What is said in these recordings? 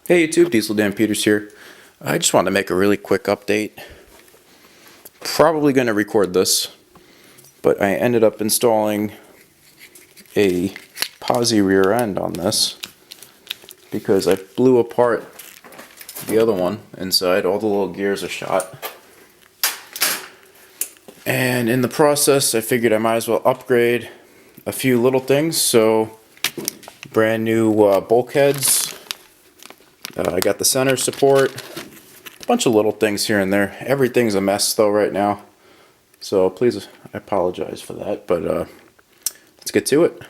Hey YouTube, Diesel Dan Peters here. I just wanted to make a really quick update. Probably going to record this, but I ended up installing a Posi rear end on this because I blew apart the other one inside. All the little gears are shot. And in the process, I figured I might as well upgrade a few little things. So, brand new bulkheads. I got the center support, a bunch of little things here and there. Everything's a mess though right now, so please, I apologize for that, but let's get to it.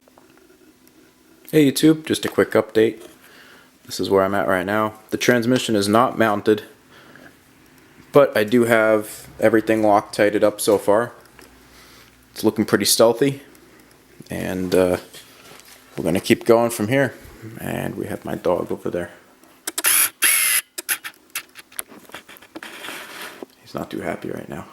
Hey YouTube, just a quick update. This is where I'm at right now. The transmission is not mounted, but I do have everything Loctited up so far. It's looking pretty stealthy, and we're going to keep going from here. And we have my dog over there. He's not too happy right now.